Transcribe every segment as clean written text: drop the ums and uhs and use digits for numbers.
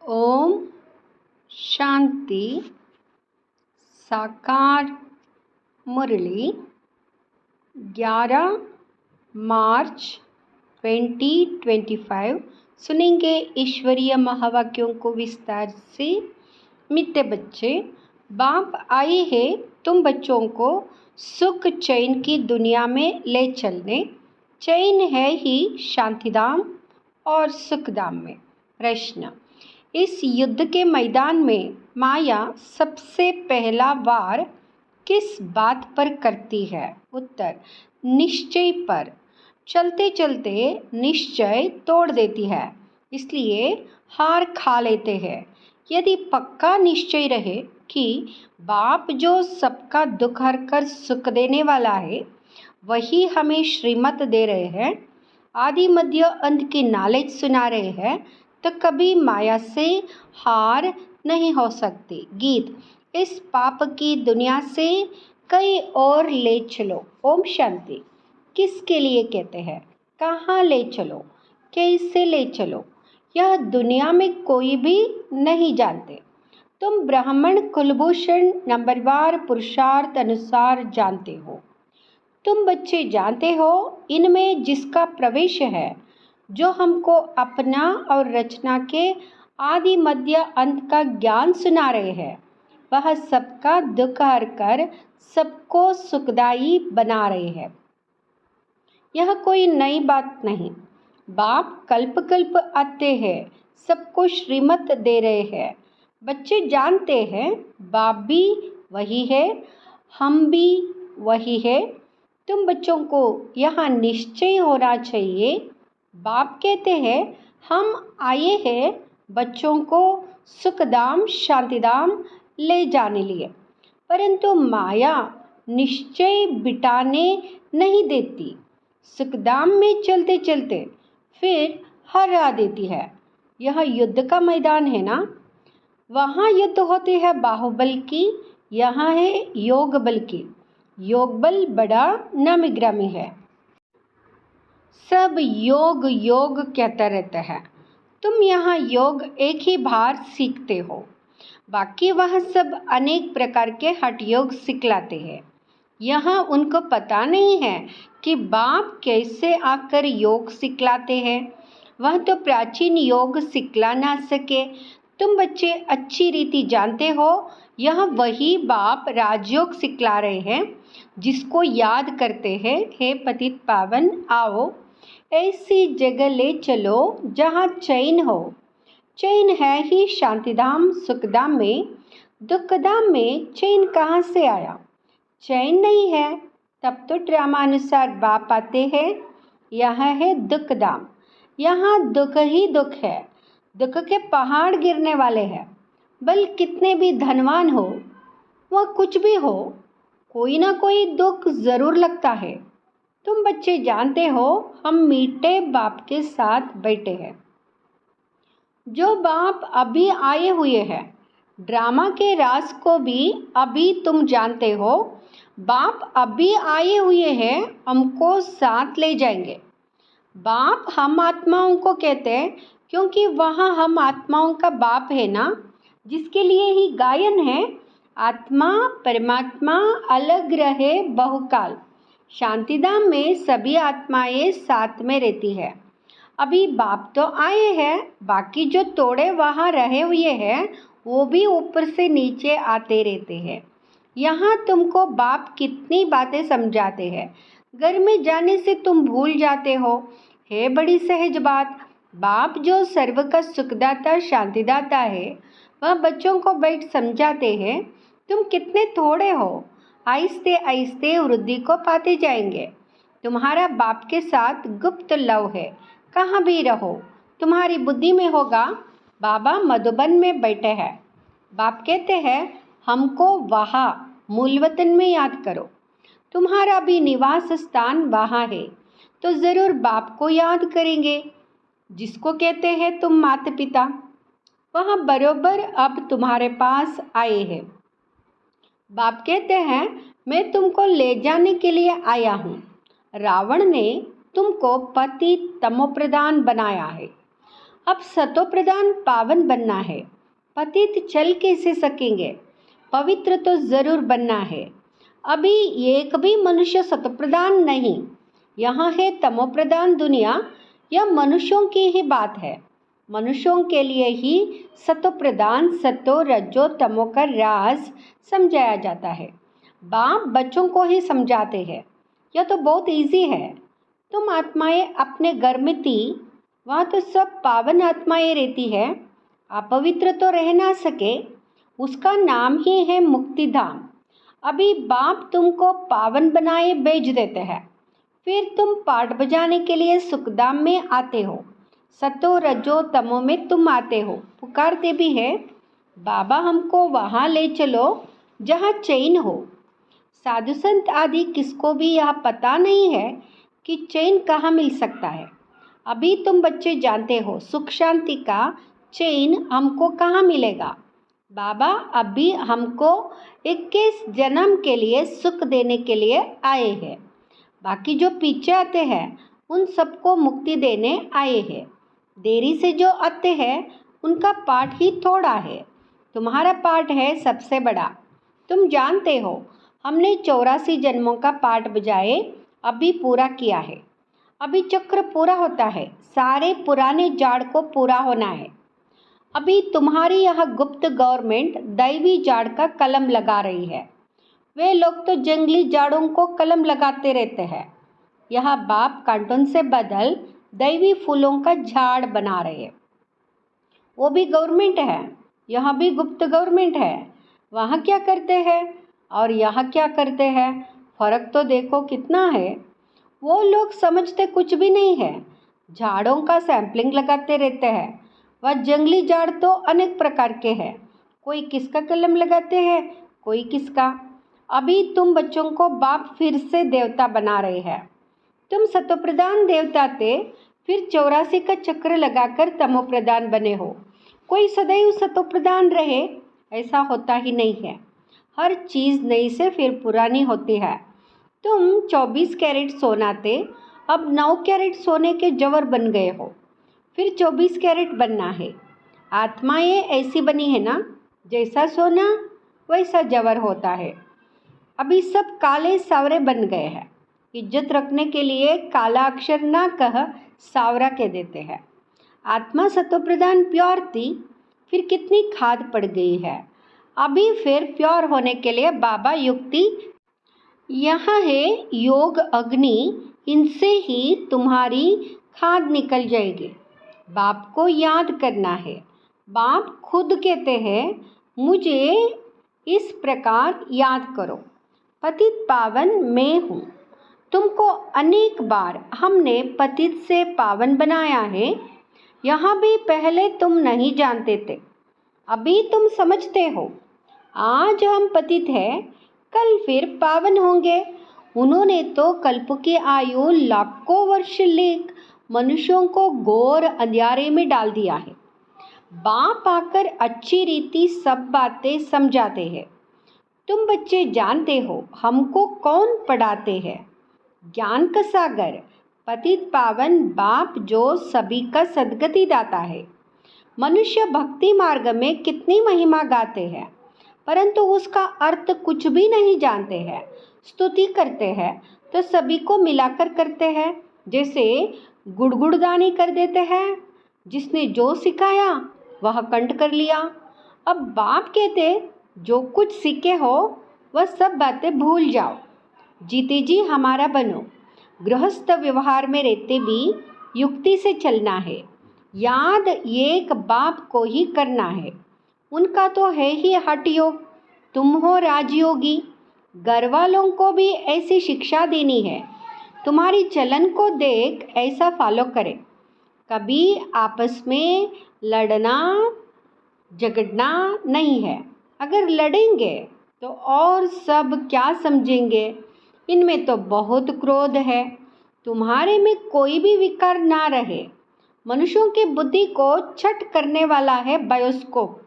ओम शांति। साकार मुरली 11 मार्च 2025। सुनेंगे ईश्वरीय महावाक्यों को विस्तार से। मित्ते बच्चे, बाप आए हैं तुम बच्चों को सुख चैन की दुनिया में ले चलने। चैन है ही शांतिधाम और सुखधाम में। प्रश्न: इस युद्ध के मैदान में माया सबसे पहला वार किस बात पर करती है? उत्तर: निश्चय पर। चलते चलते निश्चय तोड़ देती है, इसलिए हार खा लेते हैं। यदि पक्का निश्चय रहे कि बाप जो सबका दुख हर कर सुख देने वाला है, वही हमें श्रीमत दे रहे हैं, आदि मध्य अंत की नॉलेज सुना रहे हैं, तो कभी माया से हार नहीं हो सकती। गीत: इस पाप की दुनिया से कहीं और ले चलो। ओम शांति। किसके लिए कहते हैं? कहाँ ले चलो, कैसे ले चलो, यह दुनिया में कोई भी नहीं जानते। तुम ब्राह्मण कुलभूषण नंबरवार पुरुषार्थ अनुसार जानते हो। तुम बच्चे जानते हो, इनमें जिसका प्रवेश है, जो हमको अपना और रचना के आदि मध्य अंत का ज्ञान सुना रहे हैं, वह सबका दुख हर कर सबको सुखदायी बना रहे हैं। यह कोई नई बात नहीं। बाप कल्प कल्प आते हैं, सबको श्रीमत दे रहे हैं। बच्चे जानते हैं बाप भी वही है, हम भी वही है। तुम बच्चों को यहाँ निश्चय होना चाहिए। बाप कहते हैं हम आए हैं बच्चों को सुखधाम शांतिधाम ले जाने लिए, परंतु माया निश्चय बिटाने नहीं देती। सुखधाम में चलते चलते फिर हरा देती है। यह युद्ध का मैदान है ना, वहाँ युद्ध होते हैं बाहुबल की, यहाँ है योग बल की। योग बल बड़ा नामिग्रामी है। सब योग योग कहता रहता है। तुम यहाँ योग एक ही बार सीखते हो, बाकी वह सब अनेक प्रकार के हठ योग सिखलाते हैं। यहाँ उनको पता नहीं है कि बाप कैसे आकर योग सिखलाते हैं। वह तो प्राचीन योग सिखला ना सके। तुम बच्चे अच्छी रीति जानते हो, यह वही बाप राजयोग सिखला रहे हैं, जिसको याद करते हैं, हे पतित पावन आओ ऐसी जगह ले चलो जहाँ चैन हो। चैन है ही शांतिधाम सुखधाम में। दुखधाम में चैन कहाँ से आया? चैन नहीं है, तब तो ड्रामा अनुसार बाप आते हैं। यह है दुखधाम, यहाँ दुख ही दुख है। दुख के पहाड़ गिरने वाले हैं। बल कितने भी धनवान हो, वह कुछ भी हो, कोई ना कोई दुख जरूर लगता है। तुम बच्चे जानते हो, हम मीठे बाप के साथ बैठे हैं। जो बाप अभी आए हुए हैं, ड्रामा के राज को भी अभी तुम जानते हो। बाप अभी आए हुए हैं, हमको साथ ले जाएंगे। बाप हम आत्माओं को कहते हैं, क्योंकि वहाँ हम आत्माओं का बाप है ना, जिसके लिए ही गायन है, आत्मा परमात्मा अलग रहे बहुकाल। शांतिधाम में सभी आत्माएं साथ में रहती है। अभी बाप तो आए हैं, बाकी जो तोड़े वहाँ रहे हुए हैं, वो भी ऊपर से नीचे आते रहते हैं। यहाँ तुमको बाप कितनी बातें समझाते हैं, घर में जाने से तुम भूल जाते हो। है बड़ी सहज बात। बाप जो सर्व का सुखदाता शांतिदाता है, वह बच्चों को बैठ समझाते हैं। तुम कितने थोड़े हो, आहिस्ते आहिस्ते वृद्धि को पाते जाएंगे। तुम्हारा बाप के साथ गुप्त लव है, कहाँ भी रहो। तुम्हारी बुद्धि में होगा बाबा मधुबन में बैठे हैं। बाप कहते हैं हमको वहाँ मूल वतन में याद करो। तुम्हारा भी निवास स्थान वहाँ है, तो ज़रूर बाप को याद करेंगे, जिसको कहते हैं तुम माता पिता। वह बरोबर अब तुम्हारे पास आए हैं। बाप कहते हैं मैं तुमको ले जाने के लिए आया हूँ। रावण ने तुमको पति तमोप्रधान बनाया है। अब सतो प्रधान पावन बनना है। पतित चल कैसे सकेंगे? पवित्र तो जरूर बनना है। अभी एक भी मनुष्य सतो प्रधान नहीं। यहाँ है तमो प्रधान दुनिया। यह मनुष्यों की ही बात है। मनुष्यों के लिए ही सतो प्रधान सतो रजो तमो का राज समझाया जाता है। बाप बच्चों को ही समझाते हैं। यह तो बहुत इजी है। तुम आत्माएं अपने घर में थी, वहाँ तो सब पावन आत्माएं रहती है। अपवित्र तो रह ना सके, उसका नाम ही है मुक्तिधाम। अभी बाप तुमको पावन बनाए भेज देते हैं, फिर तुम पाठ बजाने के लिए सुखधाम में आते हो। सतो रजो तमो में तुम आते हो, पुकारते भी है, बाबा हमको वहाँ ले चलो जहाँ चैन हो। साधु संत आदि किसको भी यह पता नहीं है कि चैन कहाँ मिल सकता है। अभी तुम बच्चे जानते हो सुख शांति का चैन हमको कहाँ मिलेगा। बाबा अभी हमको 21 जन्म के लिए सुख देने के लिए आए हैं। बाकी जो पीछे आते हैं उन सबको मुक्ति देने आए हैं। देरी से जो आते हैं उनका पाठ ही थोड़ा है, तुम्हारा पाठ है सबसे बड़ा। तुम जानते हो हमने 84 जन्मों का पाठ बजाए अभी पूरा किया है। अभी चक्र पूरा होता है, सारे पुराने जाड़ को पूरा होना है। अभी तुम्हारी यह गुप्त गवर्नमेंट दैवी जाड़ का कलम लगा रही है। वे लोग तो जंगली जाड़ों को कलम लगाते रहते हैं। यह बाप कार्टून से बदल दैवी फूलों का झाड़ बना रहे हैं। वो भी गवर्नमेंट है, यहाँ भी गुप्त गवर्नमेंट है। वहाँ क्या करते हैं और यहाँ क्या करते हैं, फर्क तो देखो कितना है। वो लोग समझते कुछ भी नहीं है, झाड़ों का सैंपलिंग लगाते रहते हैं। वह जंगली झाड़ तो अनेक प्रकार के हैं, कोई किसका कलम लगाते हैं, कोई किसका। अभी तुम बच्चों को बाप फिर से देवता बना रहे हैं। तुम सतोप्रधान देवता थे, फिर 84 का चक्र लगाकर तमो प्रधान बने हो। कोई सदैव सतोप्रधान रहे ऐसा होता ही नहीं है। हर चीज़ नई से फिर पुरानी होती है। तुम 24 कैरेट सोना थे, अब 9 कैरेट सोने के जवर बन गए हो, फिर 24 कैरेट बनना है। आत्माएं ऐसी बनी है ना, जैसा सोना वैसा जवर होता है। अभी सब काले सावरे बन गए हैं। इज्जत रखने के लिए काला अक्षर ना कह सावरा कह देते हैं। आत्मा सतोप्रधान प्योर थी, फिर कितनी खाद पड़ गई है। अभी फिर प्योर होने के लिए बाबा युक्ति यहाँ है, योग अग्नि, इनसे ही तुम्हारी खाद निकल जाएगी। बाप को याद करना है। बाप खुद कहते हैं मुझे इस प्रकार याद करो, पतित पावन मैं हूँ। तुमको अनेक बार हमने पतित से पावन बनाया है। यहाँ भी पहले तुम नहीं जानते थे, अभी तुम समझते हो। आज हम पतित हैं, कल फिर पावन होंगे। उन्होंने तो कल्प की आयु लाखों वर्ष लेकर मनुष्यों को घोर अंधियारे में डाल दिया है। बाप आकर अच्छी रीति सब बातें समझाते हैं। तुम बच्चे जानते हो हमको कौन पढ़ाते हैं? ज्ञान का सागर पतित पावन बाप जो सभी का सद्गति दाता है। मनुष्य भक्ति मार्ग में कितनी महिमा गाते हैं, परंतु उसका अर्थ कुछ भी नहीं जानते हैं। स्तुति करते हैं तो सभी को मिलाकर करते हैं, जैसे गुड़गुड़दानी कर देते हैं। जिसने जो सिखाया वह कंठ कर लिया। अब बाप कहते जो कुछ सीखे हो वह सब बातें भूल जाओ, जीते जी हमारा बनो। गृहस्थ व्यवहार में रहते भी युक्ति से चलना है। याद एक बाप को ही करना है, उनका तो है ही हठ योग, तुम हो राजयोगी। घर वालों को भी ऐसी शिक्षा देनी है। तुम्हारी चलन को देख ऐसा फॉलो करें। कभी आपस में लड़ना झगड़ना नहीं है। अगर लड़ेंगे तो और सब क्या समझेंगे, इनमें तो बहुत क्रोध है। तुम्हारे में कोई भी विकार ना रहे। मनुष्यों की बुद्धि को छट करने वाला है बायोस्कोप।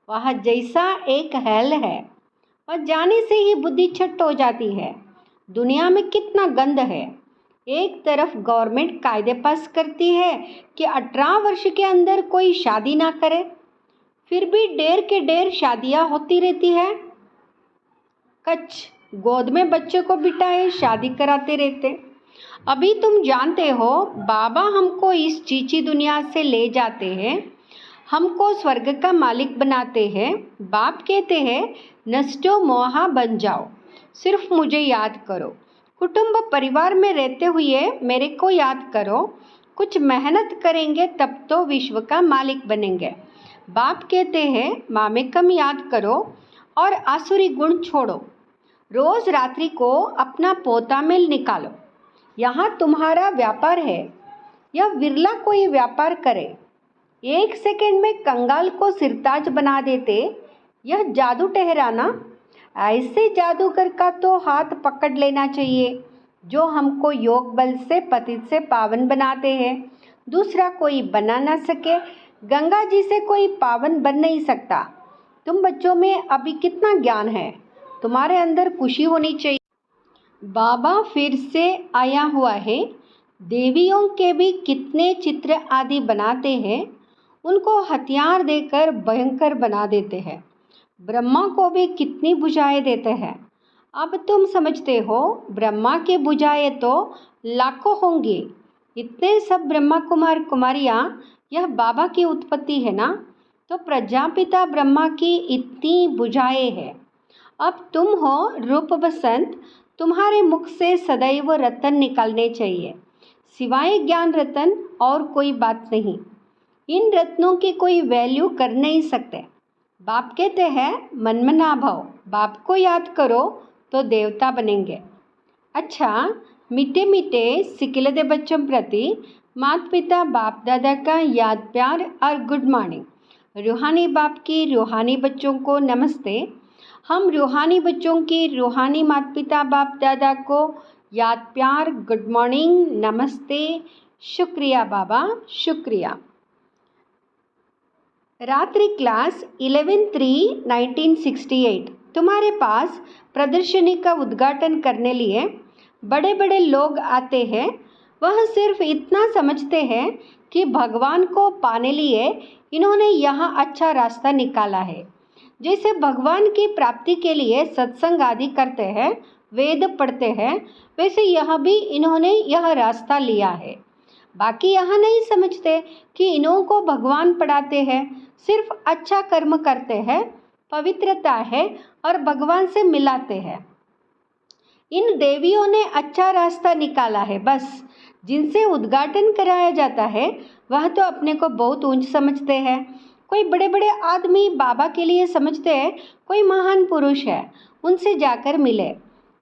वह जैसा एक हेल है, वह जाने से ही बुद्धि छट हो जाती है। दुनिया में कितना गंद है, एक तरफ गवर्नमेंट कायदे पास करती है कि 18 वर्ष के अंदर कोई शादी ना करे, फिर भी ढेर के ढेर शादियां होती रहती है। कच्छ गोद में बच्चे को बिठाए शादी कराते रहते। अभी तुम जानते हो, बाबा हमको इस चीची दुनिया से ले जाते हैं, हमको स्वर्ग का मालिक बनाते हैं। बाप कहते हैं, नष्टो मोहा बन जाओ, सिर्फ मुझे याद करो। कुटुंब परिवार में रहते हुए मेरे को याद करो, कुछ मेहनत करेंगे तब तो विश्व का मालिक बनेंगे। बाप कहते हैं, मामेकम याद करो और आसुरी गुण छोड़ो। रोज रात्रि को अपना पोता मेल निकालो। यहाँ तुम्हारा व्यापार है, यह विरला कोई व्यापार करे। 1 सेकंड में कंगाल को सिरताज बना देते, यह जादू ठहराना। ऐसे जादूगर का तो हाथ पकड़ लेना चाहिए जो हमको योग बल से पतित से पावन बनाते हैं। दूसरा कोई बना ना सके। गंगा जी से कोई पावन बन नहीं सकता। तुम बच्चों में अभी कितना ज्ञान है, तुम्हारे अंदर खुशी होनी चाहिए। बाबा फिर से आया हुआ है। देवियों के भी कितने चित्र आदि बनाते हैं, उनको हथियार देकर भयंकर बना देते हैं। ब्रह्मा को भी कितनी भुजाएं देते हैं। अब तुम समझते हो, ब्रह्मा की भुजाएं तो लाखों होंगी। इतने सब ब्रह्मा कुमार कुमारियाँ, यह बाबा की उत्पत्ति है ना। तो प्रजापिता ब्रह्मा की इतनी भुजाएं हैं। अब तुम हो रूप बसंत, तुम्हारे मुख से सदैव रतन निकलने चाहिए, सिवाय ज्ञान रतन और कोई बात नहीं। इन रत्नों की कोई वैल्यू कर नहीं सकते। बाप कहते हैं, मन में ना भाओ, बाप को याद करो तो देवता बनेंगे। अच्छा, मीठे मीठे सिकिलदे बच्चों प्रति माता पिता बाप दादा का याद प्यार और गुड मॉर्निंग। रूहानी बाप की रूहानी बच्चों को नमस्ते। हम रूहानी बच्चों की रूहानी माता पिता बाप दादा को याद प्यार, गुड मॉर्निंग, नमस्ते, शुक्रिया बाबा, शुक्रिया। रात्रि क्लास 11/3/1968। तुम्हारे पास प्रदर्शनी का उद्घाटन करने लिए बड़े बड़े लोग आते हैं। वह सिर्फ इतना समझते हैं कि भगवान को पाने लिए इन्होंने यहाँ अच्छा रास्ता निकाला है। जैसे भगवान की प्राप्ति के लिए सत्संग आदि करते हैं, वेद पढ़ते हैं, वैसे यह भी इन्होंने यह रास्ता लिया है। बाकी यहाँ नहीं समझते कि इन्हों को भगवान पढ़ाते हैं, सिर्फ अच्छा कर्म करते हैं, पवित्रता है और भगवान से मिलाते हैं। इन देवियों ने अच्छा रास्ता निकाला है। बस जिनसे उद्घाटन कराया जाता है वह तो अपने को बहुत ऊंच समझते हैं। कोई बड़े बड़े आदमी बाबा के लिए समझते हैं कोई महान पुरुष है, उनसे जाकर मिले।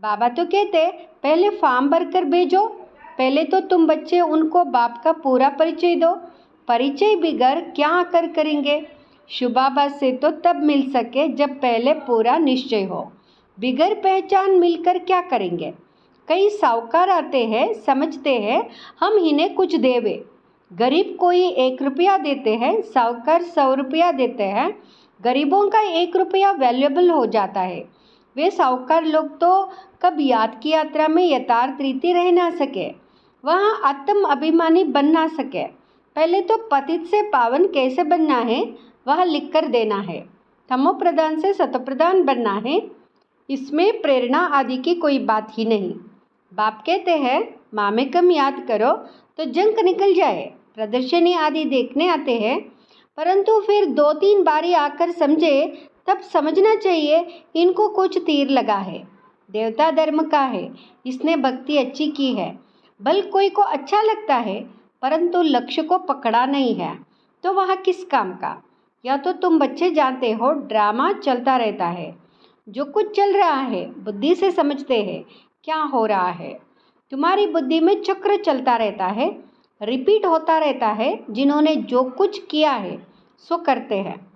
बाबा तो कहते पहले फॉर्म भरकर भेजो। पहले तो तुम बच्चे उनको बाप का पूरा परिचय दो। परिचय बिगर क्या आकर करेंगे। शुभाबा से तो तब मिल सके जब पहले पूरा निश्चय हो। बिगर पहचान मिलकर क्या करेंगे। कई साहूकार आते हैं, समझते हैं हम इन्हें कुछ देवे। गरीब कोई 1 रुपया देते हैं, साहूकार 100 रुपया देते हैं। गरीबों का 1 रुपया वैल्यूएबल हो जाता है। वे साहूकार लोग तो कब याद की यात्रा में यथार्थ रीति रह ना सके, वहाँ आत्म अभिमानी बन ना सके। पहले तो पतित से पावन कैसे बनना है वह लिख कर देना है। तमो प्रधान से सतप्रधान बनना है, इसमें प्रेरणा आदि की कोई बात ही नहीं। बाप कहते हैं, मामेकम याद करो तो जंक निकल जाए। प्रदर्शनी आदि देखने आते हैं, परंतु फिर 2-3 बारी आकर समझे तब समझना चाहिए इनको कुछ तीर लगा है। देवता धर्म का है, इसने भक्ति अच्छी की है। बल कोई को अच्छा लगता है, परंतु लक्ष्य को पकड़ा नहीं है तो वह किस काम का। या तो तुम बच्चे जानते हो, ड्रामा चलता रहता है। जो कुछ चल रहा है बुद्धि से समझते हैं क्या हो रहा है। तुम्हारी बुद्धि में चक्र चलता रहता है, रिपीट होता रहता है। जिन्होंने जो कुछ किया है सो करते हैं।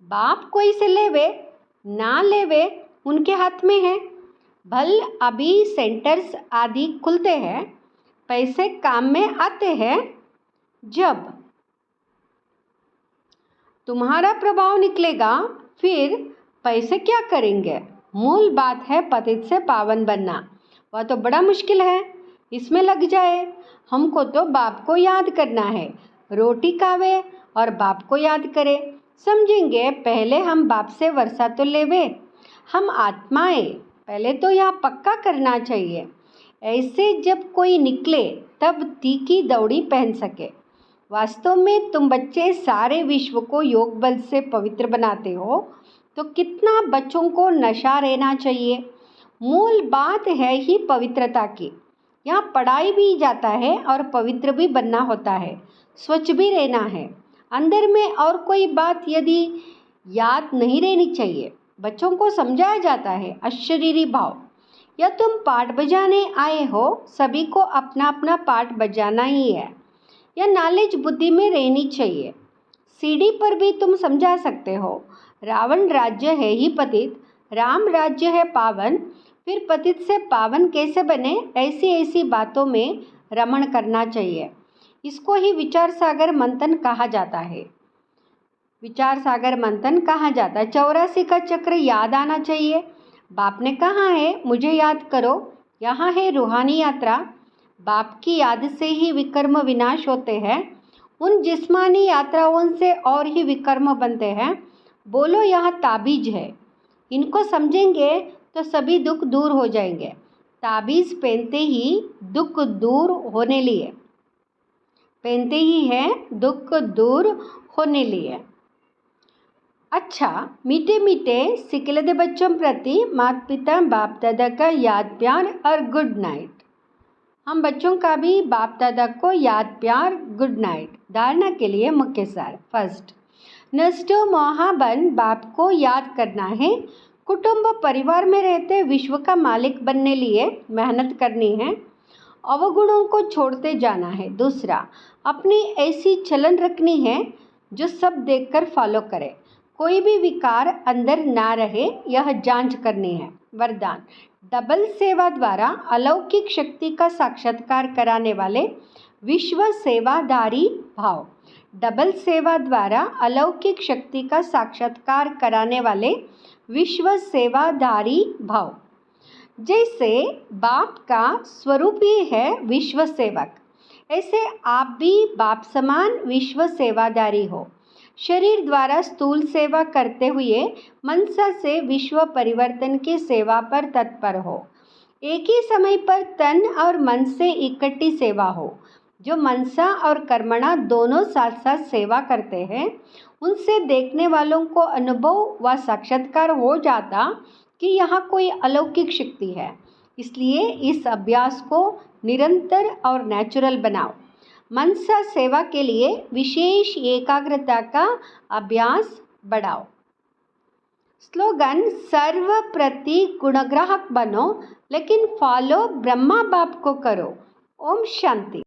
बाप कोई से लेवे ना लेवे उनके हाथ में है। भल अभी सेंटर्स आदि खुलते हैं, पैसे काम में आते हैं जब तुम्हारा प्रभाव निकलेगा। फिर पैसे क्या करेंगे। मूल बात है पतित से पावन बनना, वह तो बड़ा मुश्किल है। इसमें लग जाए। हमको तो बाप को याद करना है, रोटी खावे और बाप को याद करे। समझेंगे, पहले हम बाप से वर्षा तो लेवे। हम आत्माएं, पहले तो यह पक्का करना चाहिए। ऐसे जब कोई निकले तब तीखी दौड़ी पहन सके। वास्तव में तुम बच्चे सारे विश्व को योग बल से पवित्र बनाते हो, तो कितना बच्चों को नशा रहना चाहिए। मूल बात है ही पवित्रता की। यहाँ पढ़ाई भी जाता है और पवित्र भी बनना होता है, स्वच्छ भी रहना है। अंदर में और कोई बात यदि याद नहीं रहनी चाहिए। बच्चों को समझाया जाता है अशरीरी भाव। या तुम पाठ बजाने आए हो, सभी को अपना अपना पाठ बजाना ही है। या नॉलेज बुद्धि में रहनी चाहिए। सीढ़ी पर भी तुम समझा सकते हो, रावण राज्य है ही पतित, राम राज्य है पावन। फिर पतित से पावन कैसे बने, ऐसी ऐसी बातों में रमण करना चाहिए। इसको ही विचार सागर मंथन कहा जाता है। विचार सागर मंथन कहा जाता है। 84 का चक्र याद आना चाहिए। बाप ने कहा है मुझे याद करो। यहाँ है रूहानी यात्रा। बाप की याद से ही विकर्म विनाश होते हैं। उन जिस्मानी यात्राओं से और ही विकर्म बनते हैं। बोलो यहाँ ताबीज है। इनको समझेंगे तो सभी दुख दूर हो जाएंगे। ताबीज़ पहनते ही दुख दूर होने लिए, पहनते ही है दुख दूर होने लिए। अच्छा, मीठे मीठे सिकलदे बच्चों प्रति माता पिता बाप दादा का याद प्यार और गुड नाइट। हम बच्चों का भी बाप दादा को याद प्यार गुड नाइट। धारणा के लिए मुख्य सार। फर्स्ट, नष्टो महाबन बाप को याद करना है। कुटुंब परिवार में रहते विश्व का मालिक बनने लिए मेहनत करनी है। अवगुणों को छोड़ते जाना है। दूसरा, अपनी ऐसी चलन रखनी है जो सब देखकर फॉलो करे। कोई भी विकार अंदर ना रहे, यह जांच करनी है। वरदान, डबल सेवा द्वारा अलौकिक शक्ति का साक्षात्कार कराने वाले विश्व सेवादारी भाव। डबल सेवा द्वारा अलौकिक शक्ति का साक्षात्कार कराने वाले विश्व सेवादारी भाव। जैसे बाप का स्वरूप ही है विश्व सेवक, ऐसे आप भी बाप समान विश्व सेवादारी हो। शरीर द्वारा स्थूल सेवा करते हुए मनसा से विश्व परिवर्तन की सेवा पर तत्पर हो। एक ही समय पर तन और मन से इकट्ठी सेवा हो। जो मनसा और कर्मणा दोनों साथ साथ सेवा करते हैं, उनसे देखने वालों को अनुभव व साक्षात्कार हो जाता कि यहाँ कोई अलौकिक शक्ति है। इसलिए इस अभ्यास को निरंतर और नेचुरल बनाओ। मनसा सेवा के लिए विशेष एकाग्रता का अभ्यास बढ़ाओ। स्लोगन, सर्व प्रति गुणग्राहक बनो लेकिन फॉलो ब्रह्मा बाप को करो। ओम शांति।